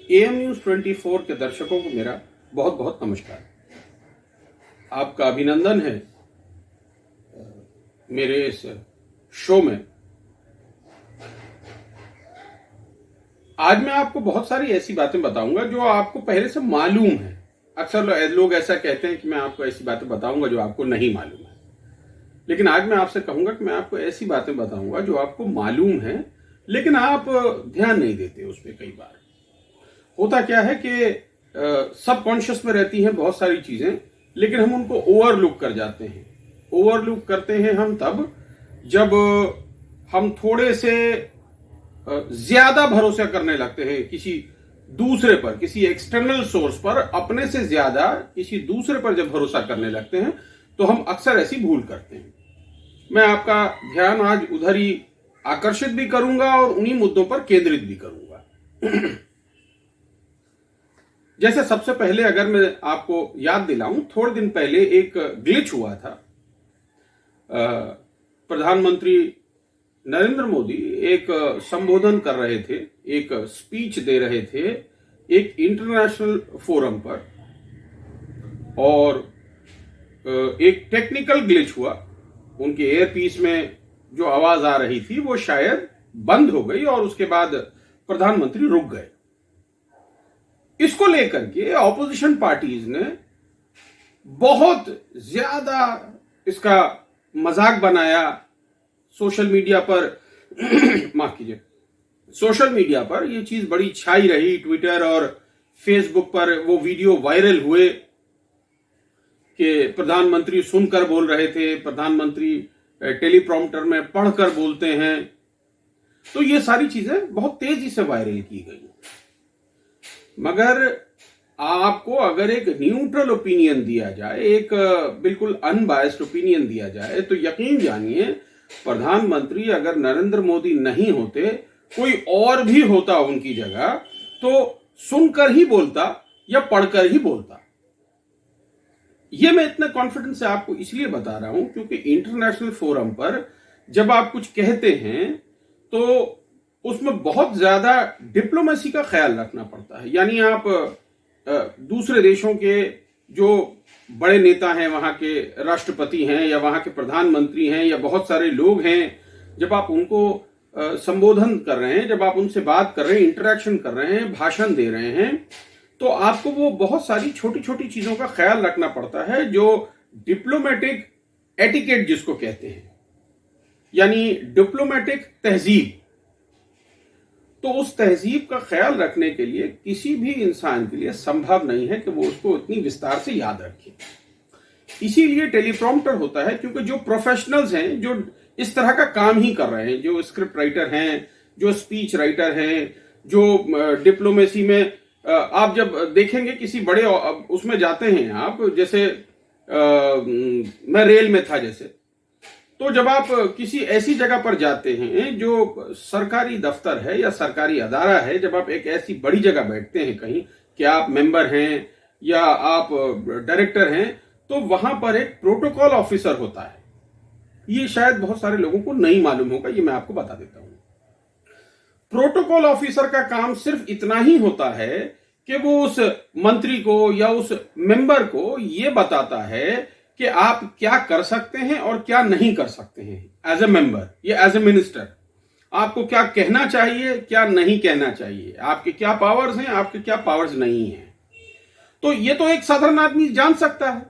Am news 24 के दर्शकों को मेरा बहुत बहुत नमस्कार। आपका अभिनंदन है मेरे इस शो में। आज मैं आपको बहुत सारी ऐसी बातें बताऊंगा जो आपको पहले से मालूम है। अक्सर लोग ऐसा कहते हैं कि मैं आपको ऐसी बातें बताऊंगा जो आपको नहीं मालूम है, लेकिन आज मैं आपसे कहूंगा कि मैं आपको ऐसी बातें बताऊंगा जो आपको मालूम है लेकिन आप ध्यान नहीं देते उस पर। कई बार होता क्या है कि सबकॉन्शियस में रहती हैं बहुत सारी चीजें, लेकिन हम उनको ओवरलुक कर जाते हैं। ओवरलुक करते हैं हम तब जब हम थोड़े से ज्यादा भरोसा करने लगते हैं किसी दूसरे पर, किसी एक्सटर्नल सोर्स पर। अपने से ज्यादा किसी दूसरे पर जब भरोसा करने लगते हैं तो हम अक्सर ऐसी भूल करते हैं। मैं आपका ध्यान आज उधर ही आकर्षित भी करूंगा और उन्हीं मुद्दों पर केंद्रित भी करूंगा। जैसे सबसे पहले अगर मैं आपको याद दिलाऊं, थोड़े दिन पहले एक ग्लिच हुआ था। प्रधानमंत्री नरेंद्र मोदी एक संबोधन कर रहे थे, एक स्पीच दे रहे थे एक इंटरनेशनल फोरम पर, और एक टेक्निकल ग्लिच हुआ। उनके एयरपीस में जो आवाज आ रही थी वो शायद बंद हो गई और उसके बाद प्रधानमंत्री रुक गए। इसको लेकर के ऑपोजिशन पार्टीज ने बहुत ज्यादा इसका मजाक बनाया सोशल मीडिया पर। माफ कीजिए, सोशल मीडिया पर यह चीज बड़ी छाई रही। ट्विटर और फेसबुक पर वो वीडियो वायरल हुए कि प्रधानमंत्री सुनकर बोल रहे थे, प्रधानमंत्री टेलीप्रॉम्प्टर में पढ़कर बोलते हैं। तो ये सारी चीजें बहुत तेजी से वायरल की गई। मगर आपको अगर एक न्यूट्रल ओपिनियन दिया जाए, एक बिल्कुल अनबायस्ड ओपिनियन दिया जाए, तो यकीन जानिए प्रधानमंत्री अगर नरेंद्र मोदी नहीं होते, कोई और भी होता उनकी जगह, तो सुनकर ही बोलता या पढ़कर ही बोलता। यह मैं इतने कॉन्फिडेंस से आपको इसलिए बता रहा हूं क्योंकि इंटरनेशनल फोरम पर जब आप कुछ कहते हैं तो उसमें बहुत ज्यादा डिप्लोमेसी का ख्याल रखना पड़ता है। यानी आप दूसरे देशों के जो बड़े नेता हैं, वहां के राष्ट्रपति हैं या वहां के प्रधानमंत्री हैं या बहुत सारे लोग हैं, जब आप उनको संबोधन कर रहे हैं, जब आप उनसे बात कर रहे हैं, इंटरेक्शन कर रहे हैं, भाषण दे रहे हैं, तो आपको वो बहुत सारी छोटी छोटी चीजों का ख्याल रखना पड़ता है जो डिप्लोमेटिक एटिकेट जिसको कहते हैं, यानी डिप्लोमेटिक तहजीब। तो उस तहजीब का ख्याल रखने के लिए किसी भी इंसान के लिए संभव नहीं है कि वो उसको इतनी विस्तार से याद रखे। इसीलिए टेलीप्रॉम्प्टर होता है, क्योंकि जो प्रोफेशनल्स हैं, जो इस तरह का काम ही कर रहे हैं, जो स्क्रिप्ट राइटर हैं, जो स्पीच राइटर हैं, जो डिप्लोमेसी में आप जब देखेंगे किसी बड़े उसमें जाते हैं आप, जैसे मैं रेल में था जैसे, तो जब आप किसी ऐसी जगह पर जाते हैं जो सरकारी दफ्तर है या सरकारी अदारा है, जब आप एक ऐसी बड़ी जगह बैठते हैं कहीं कि आप मेंबर हैं या आप डायरेक्टर हैं, तो वहां पर एक प्रोटोकॉल ऑफिसर होता है। ये शायद बहुत सारे लोगों को नहीं मालूम होगा, ये मैं आपको बता देता हूं। प्रोटोकॉल ऑफिसर का काम सिर्फ इतना ही होता है कि वो उस मंत्री को या उस मेंबर को ये बताता है कि आप क्या कर सकते हैं और क्या नहीं कर सकते हैं एज ए मेंबर या एज ए मिनिस्टर। आपको क्या कहना चाहिए, क्या नहीं कहना चाहिए, आपके क्या पावर्स हैं, आपके क्या पावर्स नहीं हैं। तो ये तो एक साधारण आदमी जान सकता है,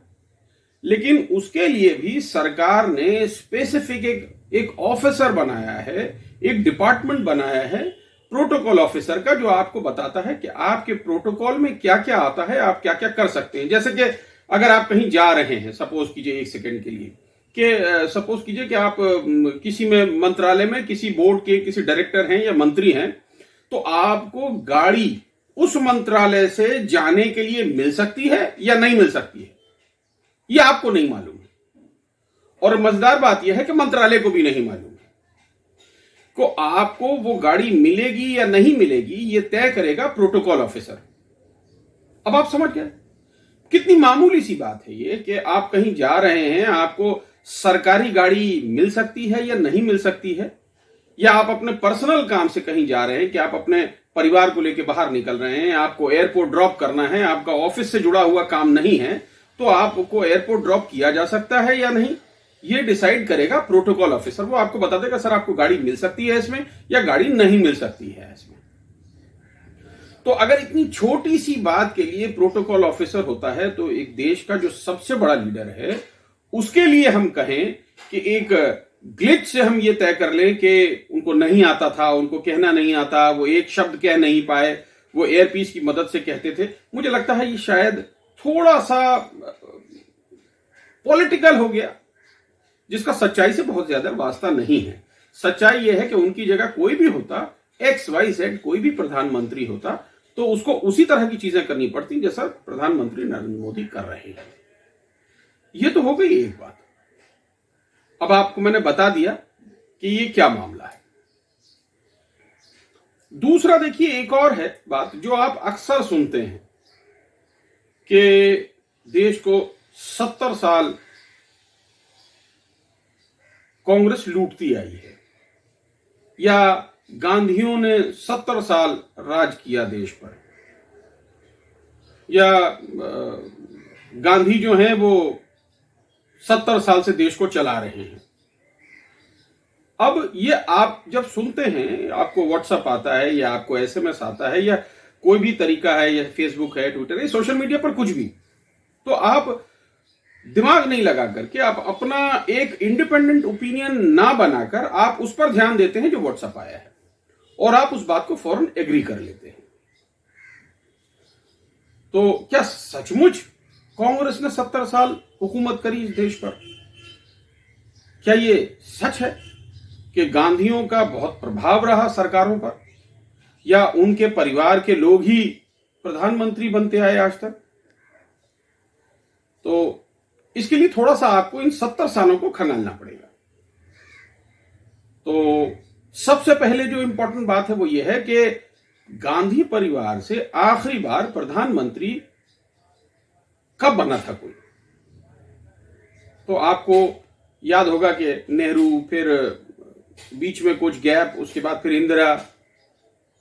लेकिन उसके लिए भी सरकार ने स्पेसिफिक एक ऑफिसर बनाया है, एक डिपार्टमेंट बनाया है प्रोटोकॉल ऑफिसर का, जो आपको बताता है कि आपके प्रोटोकॉल में क्या क्या आता है, आप क्या क्या कर सकते हैं। जैसे कि अगर आप कहीं जा रहे हैं, सपोज कीजिए एक सेकंड के लिए कि सपोज कीजिए कि आप किसी में मंत्रालय में किसी बोर्ड के किसी डायरेक्टर हैं या मंत्री हैं, तो आपको गाड़ी उस मंत्रालय से जाने के लिए मिल सकती है या नहीं मिल सकती है, यह आपको नहीं मालूम है। और मजेदार बात यह है कि मंत्रालय को भी नहीं मालूम है। को आपको वो गाड़ी मिलेगी या नहीं मिलेगी, यह तय करेगा प्रोटोकॉल ऑफिसर। अब आप समझ गए कितनी मामूली सी बात है ये कि आप कहीं जा रहे हैं, आपको सरकारी गाड़ी मिल सकती है या नहीं मिल सकती है, या आप अपने पर्सनल काम से कहीं जा रहे हैं कि आप अपने परिवार को लेकर बाहर निकल रहे हैं, आपको एयरपोर्ट ड्रॉप करना है, आपका ऑफिस से जुड़ा हुआ काम नहीं है, तो आपको एयरपोर्ट ड्रॉप किया जा सकता है या नहीं, ये डिसाइड करेगा प्रोटोकॉल ऑफिसर। वो आपको बता देगा सर आपको गाड़ी मिल सकती है इसमें या गाड़ी नहीं मिल सकती है इसमें। तो अगर इतनी छोटी सी बात के लिए प्रोटोकॉल ऑफिसर होता है, तो एक देश का जो सबसे बड़ा लीडर है उसके लिए हम कहें कि एक ग्लिच से हम ये तय कर लें कि उनको नहीं आता था, उनको कहना नहीं आता, वो एक शब्द कह नहीं पाए, वो एयरपीस की मदद से कहते थे, मुझे लगता है ये शायद थोड़ा सा पॉलिटिकल हो गया, जिसका सच्चाई से बहुत ज्यादा वास्ता नहीं है। सच्चाई यह है कि उनकी जगह कोई भी होता, XYZ कोई भी प्रधानमंत्री होता, तो उसको उसी तरह की चीजें करनी पड़ती जैसा प्रधानमंत्री नरेंद्र मोदी कर रहे हैं। ये तो हो गई एक बात। अब आपको मैंने बता दिया कि ये क्या मामला है। दूसरा देखिए, एक और है बात जो आप अक्सर सुनते हैं कि देश को 70 साल कांग्रेस लूटती आई है, या गांधियों ने 70 साल राज किया देश पर, या गांधी जो हैं वो 70 साल से देश को चला रहे हैं। अब ये आप जब सुनते हैं, आपको व्हाट्सएप आता है या आपको SMS आता है या कोई भी तरीका है, या फेसबुक है, ट्विटर है, सोशल मीडिया पर कुछ भी, तो आप दिमाग नहीं लगा करके, आप अपना एक इंडिपेंडेंट ओपिनियन ना बनाकर आप उस पर ध्यान देते हैं जो व्हाट्सएप आया है, और आप उस बात को फौरन एग्री कर लेते हैं। तो क्या सचमुच कांग्रेस ने 70 साल हुकूमत करी इस देश पर? क्या ये सच है कि गांधियों का बहुत प्रभाव रहा सरकारों पर, या उनके परिवार के लोग ही प्रधानमंत्री बनते आए आज तक? तो इसके लिए थोड़ा सा आपको इन 70 सालों को खंगालना पड़ेगा। तो सबसे पहले जो इंपॉर्टेंट बात है वो ये है कि गांधी परिवार से आखिरी बार प्रधानमंत्री कब बना था कोई? तो आपको याद होगा कि नेहरू, फिर बीच में कुछ गैप, उसके बाद फिर इंदिरा,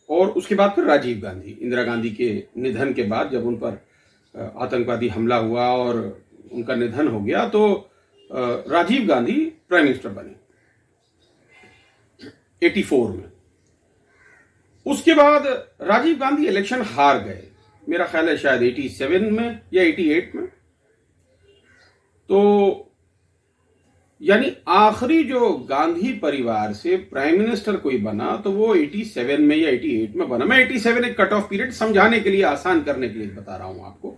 और उसके बाद फिर राजीव गांधी। इंदिरा गांधी के निधन के बाद जब उन पर आतंकवादी हमला हुआ और उनका निधन हो गया, तो राजीव गांधी प्राइम मिनिस्टर बने 84 में। उसके बाद राजीव गांधी इलेक्शन हार गए, मेरा ख्याल है शायद 87 में या 88 में। तो यानी आखिरी जो गांधी परिवार से प्राइम मिनिस्टर कोई बना तो वो 87 में या 88 में बना। मैं 87 एक कट ऑफ पीरियड समझाने के लिए, आसान करने के लिए बता रहा हूं आपको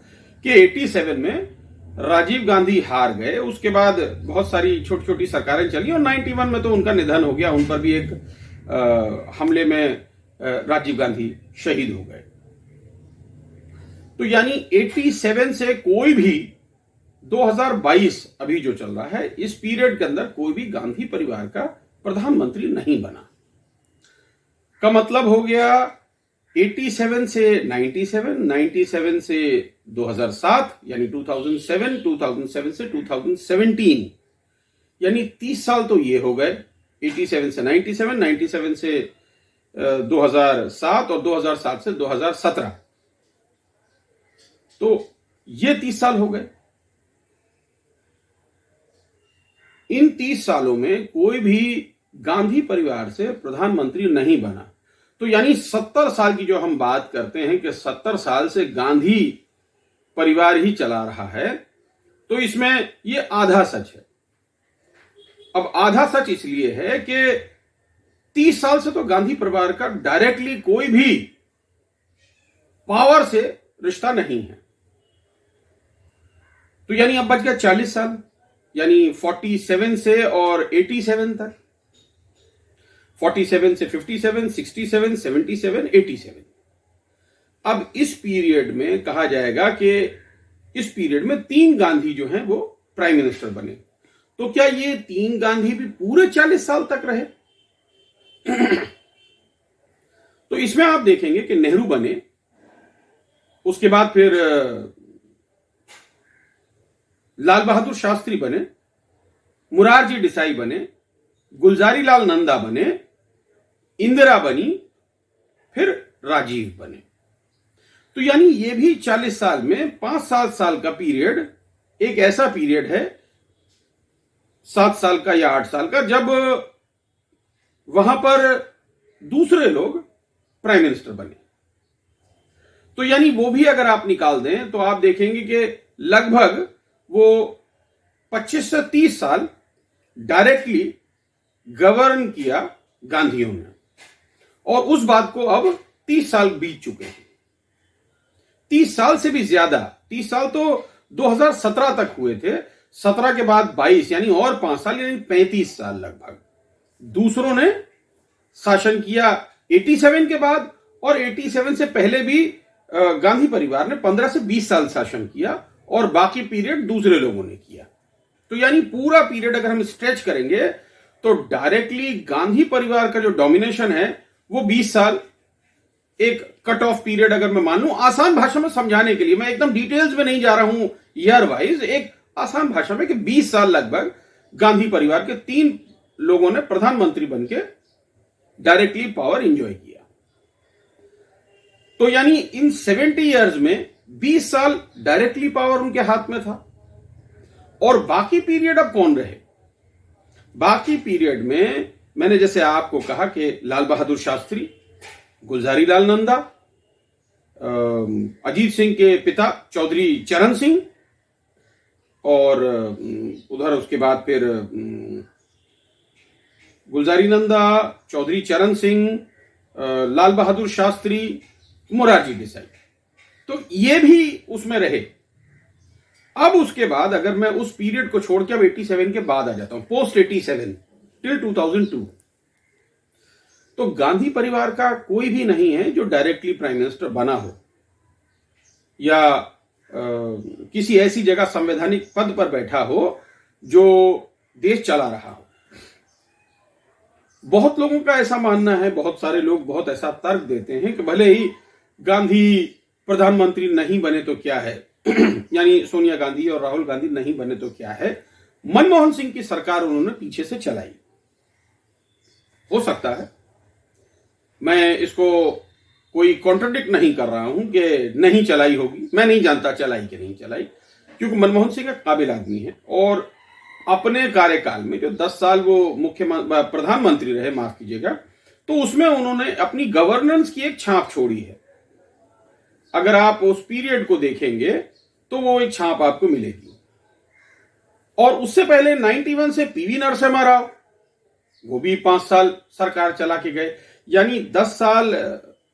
कि 87 में राजीव गांधी हार गए, उसके बाद बहुत सारी छोटी छोटी सरकारें चली और 91 में तो उनका निधन हो गया। उन पर भी एक हमले में राजीव गांधी शहीद हो गए। तो यानी 87 से कोई भी 2022 अभी जो चल रहा है, इस पीरियड के अंदर कोई भी गांधी परिवार का प्रधानमंत्री नहीं बना। का मतलब हो गया 87 से 97, 97 से 2007 यानी 2007, 2007 से 2017, यानी 30 साल तो ये हो गए। 87 से 97, 97 से 2007 और 2007 से 2017, तो ये 30 साल हो गए। इन 30 सालों में कोई भी गांधी परिवार से प्रधानमंत्री नहीं बना। तो यानी 70 साल की जो हम बात करते हैं कि 70 साल से गांधी परिवार ही चला रहा है, तो इसमें ये आधा सच है। अब आधा सच इसलिए है कि 30 साल से तो गांधी परिवार का डायरेक्टली कोई भी पावर से रिश्ता नहीं है। तो यानी अब बच गया 40 साल, यानी 47 से और 87 तक, 47 से 57, 67, 77, 87। अब इस पीरियड में कहा जाएगा कि इस पीरियड में 3 गांधी जो हैं वो प्राइम मिनिस्टर बने। तो क्या ये 3 गांधी भी पूरे 40 साल तक रहे? तो इसमें आप देखेंगे कि नेहरू बने, उसके बाद फिर लाल बहादुर शास्त्री बने, मुरारजी देसाई बने, गुलजारी लाल नंदा बने, इंदिरा बनी, फिर राजीव बने। तो यानी ये भी 40 साल में 5-7 साल का पीरियड एक ऐसा पीरियड है, 7 साल का या 8 साल का, जब वहां पर दूसरे लोग प्राइम मिनिस्टर बने। तो यानी वो भी अगर आप निकाल दें तो आप देखेंगे कि लगभग वो 25 से 30 साल डायरेक्टली गवर्न किया गांधीयों ने, और उस बात को अब 30 साल बीत चुके हैं। 30 साल से भी ज्यादा, 30 साल तो 2017 तक हुए थे, 17 के बाद 22, यानी और 5 साल, यानी 35 साल लगभग दूसरों ने शासन किया 87 के बाद, और 87 से पहले भी गांधी परिवार ने 15 से 20 साल शासन किया, और बाकी पीरियड दूसरे लोगों ने किया। तो यानी पूरा पीरियड अगर हम स्ट्रेच करेंगे तो डायरेक्टली गांधी परिवार का जो डोमिनेशन है वो 20 साल, एक कट ऑफ पीरियड अगर मैं मान लूं, आसान भाषा में समझाने के लिए, मैं एकदम डिटेल्स में नहीं जा रहा हूं ईयर वाइज, एक आसान भाषा में कि 20 साल लगभग गांधी परिवार के 3 लोगों ने प्रधानमंत्री बनके डायरेक्टली पावर एंजॉय किया। तो यानी इन 70 इयर्स में 20 साल डायरेक्टली पावर उनके हाथ में था, और बाकी पीरियड अब कौन रहे? बाकी पीरियड में मैंने जैसे आपको कहा कि लाल बहादुर शास्त्री, गुलजारी लाल नंदा, अजीत सिंह के पिता चौधरी चरण सिंह, और उधर उसके बाद फिर गुलजारी नंदा, चौधरी चरण सिंह, लाल बहादुर शास्त्री, मोरारजी देसाई, तो ये भी उसमें रहे। अब उसके बाद अगर मैं उस पीरियड को छोड़ के अब 87 के बाद आ जाता हूं, पोस्ट 87 टिल 2002, तो गांधी परिवार का कोई भी नहीं है जो डायरेक्टली प्राइम मिनिस्टर बना हो या किसी ऐसी जगह संवैधानिक पद पर बैठा हो जो देश चला रहा हो। बहुत लोगों का ऐसा मानना है, बहुत सारे लोग बहुत ऐसा तर्क देते हैं कि भले ही गांधी प्रधानमंत्री नहीं बने तो क्या है, यानी सोनिया गांधी और राहुल गांधी नहीं बने तो क्या है, मनमोहन सिंह की सरकार उन्होंने पीछे से चलाई। हो सकता है, मैं इसको कोई कॉन्ट्रडिक्ट नहीं कर रहा हूं कि नहीं चलाई होगी, मैं नहीं जानता चलाई कि नहीं चलाई, क्योंकि मनमोहन सिंह एक काबिल आदमी है, और अपने कार्यकाल में जो 10 साल वो प्रधानमंत्री रहे, माफ कीजिएगा, तो उसमें उन्होंने अपनी गवर्नेंस की एक छाप छोड़ी है। अगर आप उस पीरियड को देखेंगे तो वो एक छाप आपको मिलेगी। और उससे पहले 91 से पीवी नरसिम्हा राव, वो भी 5 साल सरकार चला के गए, यानी 10 साल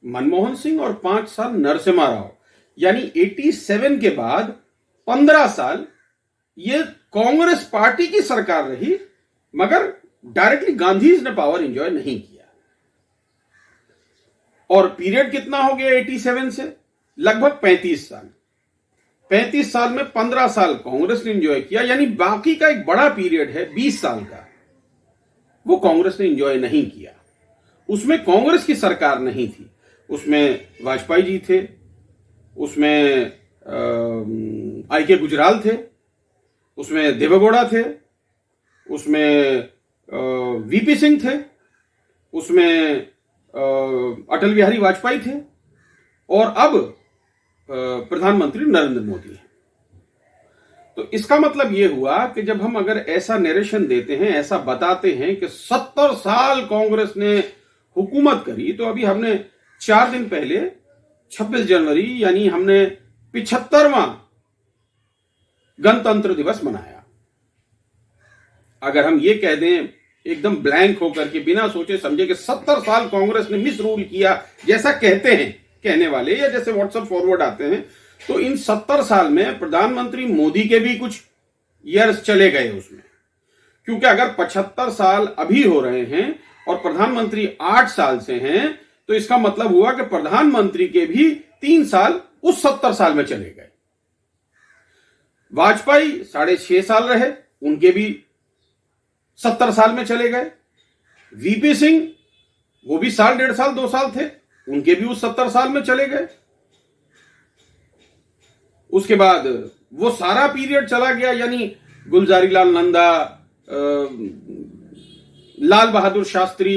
मनमोहन सिंह और 5 साल नरसिम्हा राव, यानी 87 के बाद 15 साल ये कांग्रेस पार्टी की सरकार रही, मगर डायरेक्टली गांधीज ने पावर एंजॉय नहीं किया। और पीरियड कितना हो गया 87 से? लगभग 35 साल। 35 साल में 15 साल कांग्रेस ने एंजॉय किया, यानी बाकी का एक बड़ा पीरियड है 20 साल का, वो कांग्रेस ने एंजॉय नहीं किया। उसमें कांग्रेस की सरकार नहीं थी, उसमें वाजपेयी जी थे, उसमें आई.के. गुजराल थे, उसमें देवेगौड़ा थे, उसमें वीपी सिंह थे, उसमें अटल बिहारी वाजपेयी थे, और अब प्रधानमंत्री नरेंद्र मोदी हैं। तो इसका मतलब यह हुआ कि जब हम अगर ऐसा नरेशन देते हैं, ऐसा बताते हैं कि 70 साल कांग्रेस ने हुकूमत करी, तो अभी हमने 4 दिन पहले 26 जनवरी यानी हमने 75वां गणतंत्र दिवस मनाया। अगर हम ये कह दें एकदम ब्लैंक होकर के, बिना सोचे समझे कि 70 साल कांग्रेस ने मिस रूल किया, जैसा कहते हैं कहने वाले, या जैसे व्हाट्सएप फॉरवर्ड आते हैं, तो इन 70 साल में प्रधानमंत्री मोदी के भी कुछ ईयर्स चले गए उसमें, क्योंकि अगर 75 साल अभी हो रहे हैं और प्रधानमंत्री 8 साल से हैं, तो इसका मतलब हुआ कि प्रधानमंत्री के भी 3 साल उस 70 साल में चले गए। वाजपेयी 6.5 साल रहे, उनके भी 70 साल में चले गए। वीपी सिंह, वो भी 1.5 साल 2 साल थे, उनके भी उस 70 साल में चले गए। उसके बाद वो सारा पीरियड चला गया, यानी गुलजारी लाल नंदा, लाल बहादुर शास्त्री,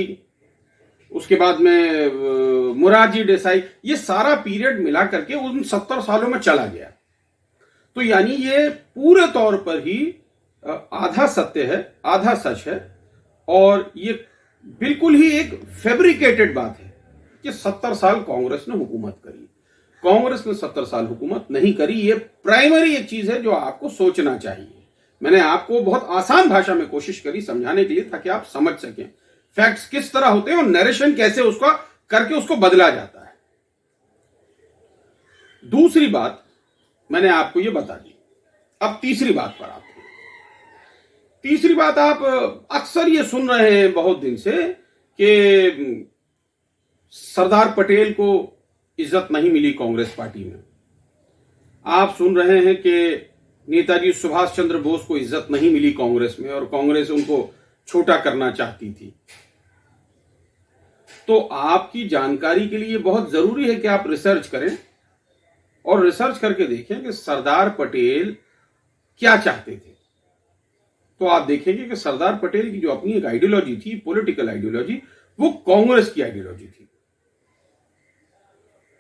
उसके बाद में मोरारजी देसाई, ये सारा पीरियड मिला करके उन 70 सालों में चला गया। तो यानी ये पूरे तौर पर ही आधा सत्य है, आधा सच है, और ये बिल्कुल ही एक फैब्रिकेटेड बात है कि 70 साल कांग्रेस ने हुकूमत करी। कांग्रेस ने 70 साल हुकूमत नहीं करी। ये प्राइमरी एक चीज है जो आपको सोचना चाहिए। मैंने आपको बहुत आसान भाषा में कोशिश करी समझाने के लिए ताकि आप समझ सकें फैक्ट्स किस तरह होते हैं और नरेशन कैसे उसका करके उसको बदला जाता है। दूसरी बात मैंने आपको ये बता दी। अब तीसरी बात पर आते हैं। तीसरी बात, आप अक्सर ये सुन रहे हैं बहुत दिन से कि सरदार पटेल को इज्जत नहीं मिली कांग्रेस पार्टी में। आप सुन रहे हैं कि नेताजी सुभाष चंद्र बोस को इज्जत नहीं मिली कांग्रेस में और कांग्रेस उनको छोटा करना चाहती थी। तो आपकी जानकारी के लिए बहुत जरूरी है कि आप रिसर्च करें और रिसर्च करके देखें कि सरदार पटेल क्या चाहते थे। तो आप देखेंगे कि सरदार पटेल की जो अपनी एक आइडियोलॉजी थी, पॉलिटिकल आइडियोलॉजी, वो कांग्रेस की आइडियोलॉजी थी।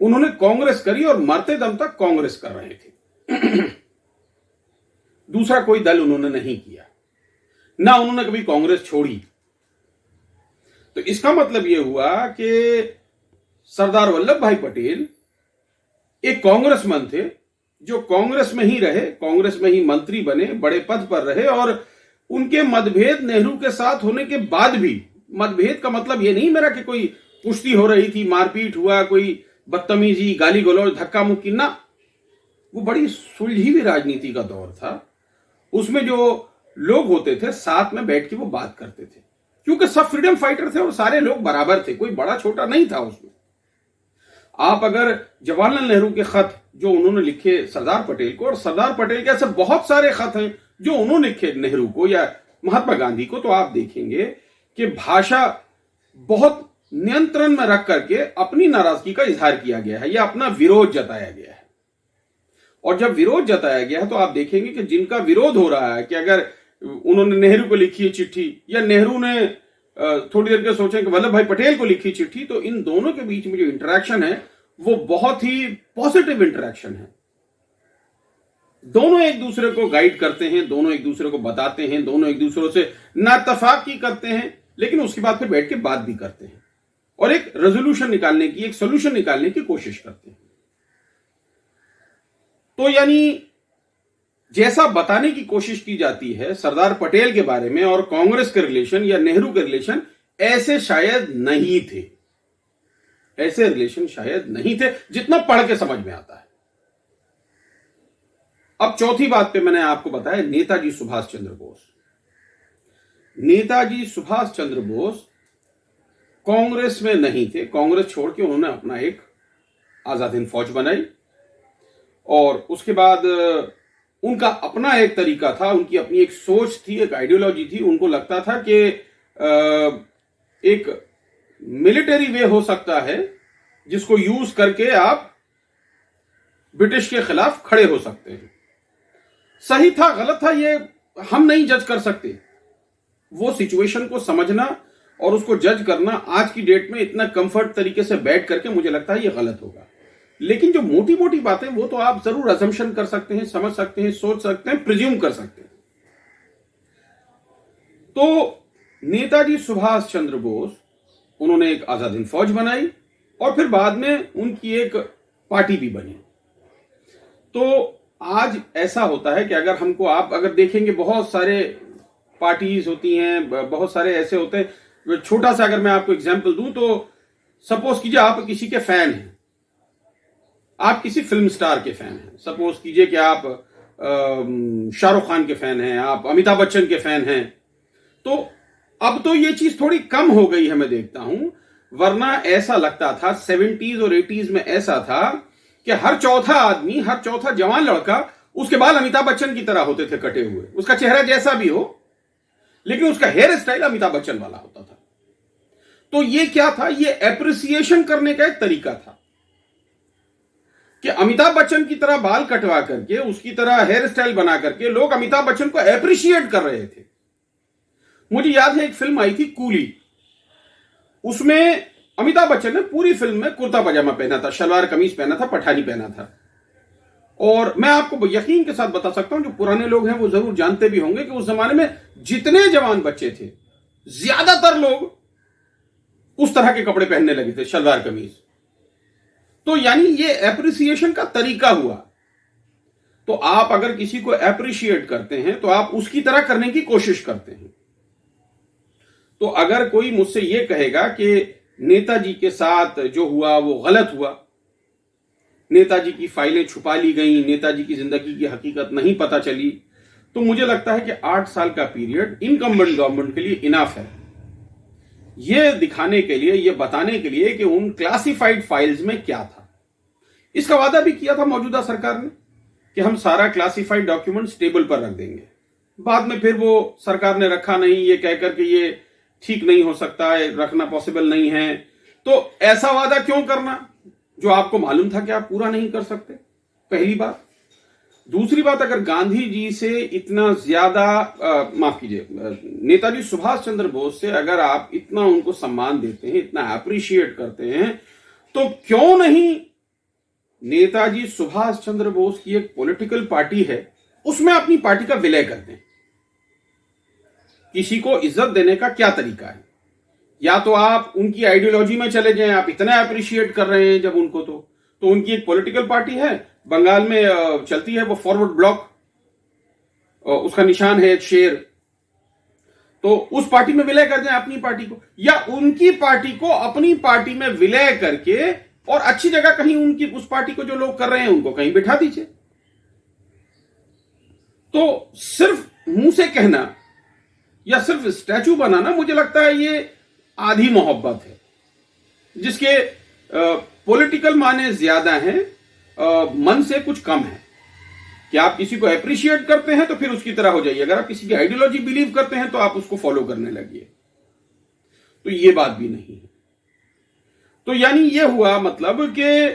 उन्होंने कांग्रेस करी और मरते दम तक कांग्रेस कर रहे थे। दूसरा कोई दल उन्होंने नहीं किया, ना उन्होंने कभी कांग्रेस छोड़ी। तो इसका मतलब यह हुआ कि सरदार वल्लभ भाई पटेल एक कांग्रेसमैन थे जो कांग्रेस में ही रहे, कांग्रेस में ही मंत्री बने, बड़े पद पर रहे। और उनके मतभेद नेहरू के साथ होने के बाद भी, मतभेद का मतलब यह नहीं मेरा कि कोई कुश्ती हो रही थी, मारपीट हुआ, कोई बदतमीजी, गाली गलौज, धक्का मुक्की, ना, वो बड़ी सुलझी हुई राजनीति का दौर था। उसमें जो लोग होते थे साथ में बैठ के वो बात करते थे, क्योंकि सब फ्रीडम फाइटर थे और सारे लोग बराबर थे, कोई बड़ा छोटा नहीं था उसमें। आप अगर जवाहरलाल नेहरू के खत जो उन्होंने लिखे सरदार पटेल को, और सरदार पटेल के ऐसे बहुत सारे खत हैं जो उन्होंने लिखे नेहरू को या महात्मा गांधी को, तो आप देखेंगे कि भाषा बहुत नियंत्रण में रख करके अपनी नाराजगी का इजहार किया गया है या अपना विरोध जताया गया है। और जब विरोध जताया गया है तो आप देखेंगे कि जिनका विरोध हो रहा है, कि अगर उन्होंने नेहरू को लिखी है चिट्ठी या नेहरू ने थोड़ी देर के सोचें कि वल्लभ भाई पटेल को लिखी चिट्ठी, तो इन दोनों के बीच में जो इंटरेक्शन है वो बहुत ही पॉजिटिव इंटरेक्शन है। दोनों एक दूसरे को गाइड करते हैं, दोनों एक दूसरे को बताते हैं, दोनों एक दूसरे से नाइत्तेफाकी करते हैं, लेकिन उसके बाद फिर बैठ के बात भी करते हैं और एक रेजोल्यूशन निकालने की, एक सोल्यूशन निकालने की कोशिश करते हैं। तो यानी जैसा बताने की कोशिश की जाती है सरदार पटेल के बारे में और कांग्रेस के रिलेशन या नेहरू के रिलेशन, ऐसे शायद नहीं थे, ऐसे रिलेशन शायद नहीं थे जितना पढ़ के समझ में आता है। अब चौथी बात पे मैंने आपको बताया नेताजी सुभाष चंद्र बोस। नेताजी सुभाष चंद्र बोस कांग्रेस में नहीं थे। कांग्रेस छोड़ के उन्होंने अपना एक आजाद हिंद फौज बनाई और उसके बाद उनका अपना एक तरीका था, उनकी अपनी एक सोच थी, एक आइडियोलॉजी थी। उनको लगता था कि एक मिलिट्री वे हो सकता है जिसको यूज करके आप ब्रिटिश के खिलाफ खड़े हो सकते हैं। सही था गलत था ये हम नहीं जज कर सकते। वो सिचुएशन को समझना और उसको जज करना आज की डेट में इतना कंफर्ट तरीके से बैठ करके मुझे लगता है ये गलत होगा। लेकिन जो मोटी मोटी बातें वो तो आप जरूर अजम्पशन कर सकते हैं, समझ सकते हैं, सोच सकते हैं, प्रिज्यूम कर सकते हैं। तो नेताजी सुभाष चंद्र बोस, उन्होंने एक आजाद हिंद फौज बनाई और फिर बाद में उनकी एक पार्टी भी बनी। तो आज ऐसा होता है कि अगर हमको आप अगर देखेंगे बहुत सारे पार्टीज होती हैं, बहुत सारे ऐसे होते हैं। छोटा सा अगर मैं आपको एग्जांपल दूं तो सपोज कीजिए आप किसी के फैन हैं, आप किसी फिल्म स्टार के फैन हैं। सपोज कीजिए कि आप शाहरुख खान के फैन हैं, आप अमिताभ बच्चन के फैन हैं। तो अब तो ये चीज थोड़ी कम हो गई है मैं देखता हूं, वरना ऐसा लगता था 70s और 80s में ऐसा था कि हर चौथा आदमी, हर चौथा जवान लड़का, उसके बाल अमिताभ बच्चन की तरह होते थे, कटे हुए। उसका चेहरा जैसा भी हो लेकिन उसका हेयर स्टाइल अमिताभ बच्चन वाला होता था। तो ये क्या था, ये एप्रिसिएशन करने का एक तरीका था कि अमिताभ बच्चन की तरह बाल कटवा करके, उसकी तरह हेयर स्टाइल बना करके लोग अमिताभ बच्चन को एप्रिशिएट कर रहे थे। मुझे याद है एक फिल्म आई थी कूली, उसमें अमिताभ बच्चन ने पूरी फिल्म में कुर्ता पजामा पहना था, शलवार कमीज पहना था, पठानी पहना था। और मैं आपको यकीन के साथ बता सकता हूं, जो पुराने लोग हैं वो जरूर जानते भी होंगे कि उस जमाने में जितने जवान बच्चे थे, ज्यादातर लोग उस तरह के कपड़े पहनने लगे थे, शलवार कमीज। तो यानी ये एप्रिसिएशन का तरीका हुआ। तो आप अगर किसी को एप्रिशिएट करते हैं तो आप उसकी तरह करने की कोशिश करते हैं। तो अगर कोई मुझसे यह कहेगा कि नेताजी के साथ जो हुआ वो गलत हुआ, नेताजी की फाइलें छुपा ली गई, नेताजी की जिंदगी की हकीकत नहीं पता चली, तो मुझे लगता है कि 8 साल का पीरियड इनकम्बेंट गवर्नमेंट के लिए इनफ है, यह दिखाने के लिए, यह बताने के लिए कि उन क्लासिफाइड फाइल्स में क्या था। इसका वादा भी किया था मौजूदा सरकार ने कि हम सारा क्लासिफाइड डॉक्यूमेंट्स टेबल पर रख देंगे। बाद में फिर वो सरकार ने रखा नहीं, ये कहकर के ये ठीक नहीं हो सकता है, रखना पॉसिबल नहीं है। तो ऐसा वादा क्यों करना जो आपको मालूम था कि आप पूरा नहीं कर सकते? पहली बात। दूसरी बात, अगर गांधी जी से इतना ज्यादा माफ कीजिए, नेताजी सुभाष चंद्र बोस से अगर आप इतना उनको सम्मान देते हैं, इतना अप्रिशिएट करते हैं, तो क्यों नहीं नेताजी सुभाष चंद्र बोस की एक पॉलिटिकल पार्टी है, उसमें अपनी पार्टी का विलय कर दें। किसी को इज्जत देने का क्या तरीका है? या तो आप उनकी आइडियोलॉजी में चले जाएं, आप इतना अप्रिशिएट कर रहे हैं जब उनको, तो उनकी एक पॉलिटिकल पार्टी है, बंगाल में चलती है वो फॉरवर्ड ब्लॉक, उसका निशान है एक शेर, तो उस पार्टी में विलय कर जाएं अपनी पार्टी को, या उनकी पार्टी को अपनी पार्टी में विलय करके और अच्छी जगह कहीं उनकी उस पार्टी को जो लोग कर रहे हैं उनको कहीं बिठा दीजिए। तो सिर्फ मुंह से कहना या सिर्फ स्टैचू बनाना, मुझे लगता है ये आधी मोहब्बत है, जिसके पॉलिटिकल माने ज्यादा हैं, मन से कुछ कम है। कि आप किसी को अप्रिशिएट करते हैं तो फिर उसकी तरह हो जाइए, अगर आप किसी की आइडियोलॉजी बिलीव करते हैं तो आप उसको फॉलो करने लगिए। तो ये बात भी नहीं है। तो यानी ये हुआ मतलब कि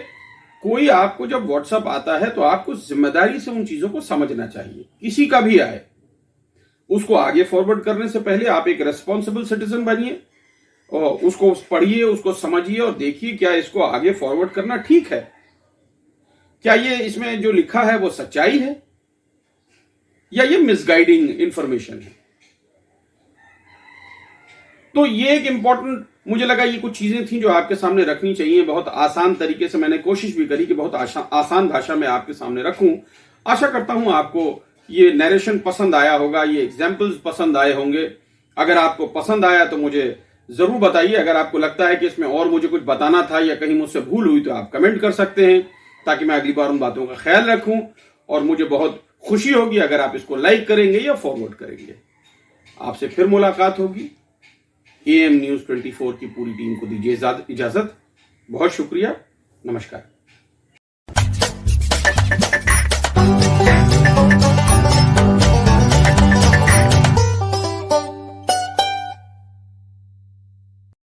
कोई आपको जब व्हाट्सएप आता है तो आपको जिम्मेदारी से उन चीजों को समझना चाहिए। किसी का भी आए, उसको आगे फॉरवर्ड करने से पहले आप एक रेस्पॉन्सिबल सिटीजन बनिए और उसको पढ़िए, उसको समझिए और देखिए क्या इसको आगे फॉरवर्ड करना ठीक है, क्या ये इसमें जो लिखा है वो सच्चाई है या ये मिसगाइडिंग इंफॉर्मेशन है। तो ये एक इंपॉर्टेंट, मुझे लगा ये कुछ चीजें थी जो आपके सामने रखनी चाहिए। बहुत आसान तरीके से मैंने कोशिश भी करी कि बहुत आसान भाषा में आपके सामने रखूं। आशा करता हूं आपको ये नरेशन पसंद आया होगा, ये एग्जाम्पल्स पसंद आए होंगे। अगर आपको पसंद आया तो मुझे जरूर बताइए। अगर आपको लगता है कि इसमें और मुझे कुछ बताना था या कहीं मुझसे भूल हुई तो आप कमेंट कर सकते हैं, ताकि मैं अगली बार उन बातों का ख्याल रखूं। और मुझे बहुत खुशी होगी अगर आप इसको लाइक करेंगे या फॉरवर्ड करेंगे। आपसे फिर मुलाकात होगी। AM News 24 की पूरी टीम को दीजिए इजाजत। बहुत शुक्रिया, नमस्कार।